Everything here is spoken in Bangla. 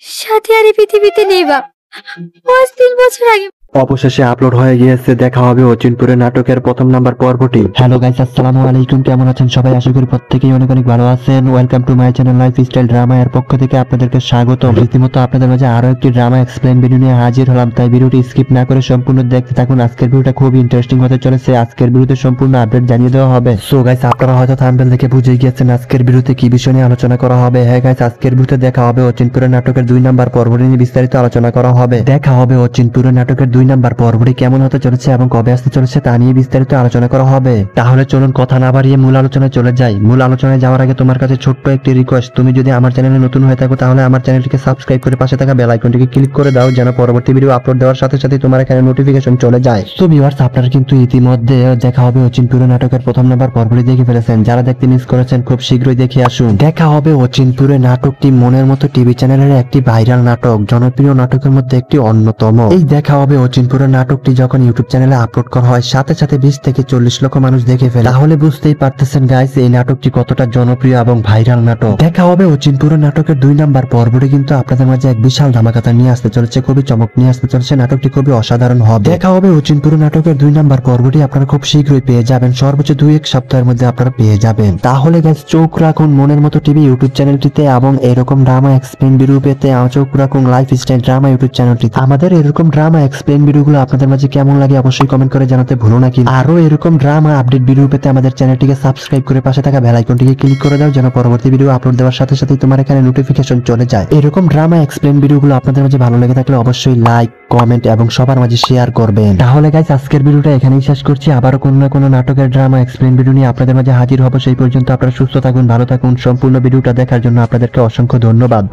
সাথে আর এই পৃথিবীতে নেই বাপ। আজ 3 বছর আগে। অবশেষে আপলোড হয়ে গিয়েছে, দেখা হবে অচিনপুরে নাটকের প্রথম নাম্বার পর্বটি। হ্যালো গাইস, আসসালামু আলাইকুম। কেমন আছেন সবাই? আশা করি প্রত্যেকেই অনেক অনেক ভালো আছেন। Welcome to my channel lifestyle drama এর পক্ষ থেকে আপনাদেরকে স্বাগতম। রীতিমতো আপনাদের মাঝে আরো একটি ড্রামা এক্সপ্লেন ভিডিও নিয়ে হাজির হলাম, তাই ভিডিওটি স্কিপ না করে সম্পূর্ণ দেখতে থাকুন। আজকের ভিডিওটা খুব ইন্টারেস্টিং হতে চলেছে। আজকের ভিডিওতে সম্পূর্ণ আপডেট জানিয়ে দেওয়া হবে। সো গাইস, আপনারা হয়তো থাম্বনেল দেখে বুঝে গিয়েছেন আজকের ভিডিওতে কি বিষয় নিয়ে আলোচনা করা হবে। হ্যাঁ গাইস, আজকের ভিডিওতে দেখা হবে অচিনপুরে নাটকের 2 নাম্বার পর্বটি নিয়ে বিস্তারিত আলোচনা করা হবে। দেখা হবে অচিনপুরে নাটকের 2 নাম্বার পর্বটি কেমন হতে চলেছে এবং কবে আসতে চলেছে তা নিয়ে বিস্তারিত আলোচনা করা হবে। তাহলে চলুন কথা না বাড়িয়ে মূল আলোচনায় চলে যাই। মূল আলোচনায় যাওয়ার আগে তোমার কাছে ছোট্ট একটি রিকোয়েস্ট, তুমি যদি আমার চ্যানেলে নতুন হয়ে থাকো তাহলে আমার চ্যানেলটিকে সাবস্ক্রাইব করে পাশে থাকা বেল আইকনটিকে ক্লিক করে দাও, যেন পরবর্তী ভিডিও আপলোড দেওয়ার সাথে সাথে তোমার এখানে নোটিফিকেশন চলে যায়। তো ভিউয়ার্স, আপনারা কিন্তু ইতিমধ্যে দেখা হবে অচিনপুরে নাটকের প্রথম নাম্বার পর্বটি দেখে ফেলেছেন। যারা দেখতে মিস করেছেন খুব শীঘ্রই দেখে আসুন। দেখা হবে অচিনপুরে নাটকটি মনের মতো টিভি চ্যানেলের একটি ভাইরাল নাটক, জনপ্রিয় নাটকের মধ্যে একটি অন্যতম। এই দেখা হবে অচিনপুরে নাটকটি যখন ইউটিউব চ্যানেলে আপলোড করা হয় সাথে সাথে 20 থেকে 40 লক্ষ মানুষ দেখে ফেলে। তাহলে বুঝতেই পারতেছেন গাইস এই নাটকটি কতটা জনপ্রিয় এবং ভাইরাল নাটক। দেখা হবে অচিনপুরে নাটকের 2 নাম্বার পর্বটি কিন্তু আপনাদের মাঝে এক বিশাল ধামাকাতা নিয়ে আসতে চলেছে, খুবই চমক নিয়ে আসতে চলেছে। নাটকটি খুবই অসাধারণ হবে। দেখা হবে অচিনপুরে নাটকের 2 নাম্বার পর্বটি আপনারা খুব শীঘ্রই পেয়ে যাবেন, সর্বোচ্চ 2-1 সপ্তাহের মধ্যে আপনারা পেয়ে যাবেন। তাহলে গাইস চোখ রাখুন মনের মতো টিভি ইউটিউব চ্যানেলটিতে এবং এরকম ড্রামা এক্সপ্লেন ভিডিও পেতে চোখ রাখুন লাইফস্টাইল ড্রামা ইউটিউব চ্যানেলটিতে। আমাদের এরকম ড্রামা এক্সপ্লেন ভিডিওগুলো আপনাদের মাঝে কেমন লাগে অবশ্যই কমেন্ট করে জানাতে ভুলো না। কি আরো এরকম ড্রামা আপডেট ভিডিও পেতে আমাদের চ্যানেলটিকে সাবস্ক্রাইব করে পাশে থাকা বেল আইকনটিকে ক্লিক করে দাও, যেন পরবর্তী ভিডিও আপলোড দেওয়ার সাথে সাথে তোমার এখানে নোটিফিকেশন চলে যায়। এরকম ড্রামা এক্সপ্লেন ভিডিওগুলো আপনাদের মাঝে ভালো লেগে থাকলে অবশ্যই লাইক, কমেন্ট এবং সবার মাঝে শেয়ার করবেন। তাহলে গাইস আজকের ভিডিওটা এখানেই শেষ করছি। আবারও কোনো না কোনো নাটকের ড্রামা এক্সপ্লেন ভিডিও নিয়ে আপনাদের মাঝে হাজির হব। সেই পর্যন্ত আপনারা সুস্থ থাকুন, ভালো থাকুন। সম্পূর্ণ ভিডিওটা দেখার জন্য আপনাদেরকে অসংখ্য ধন্যবাদ।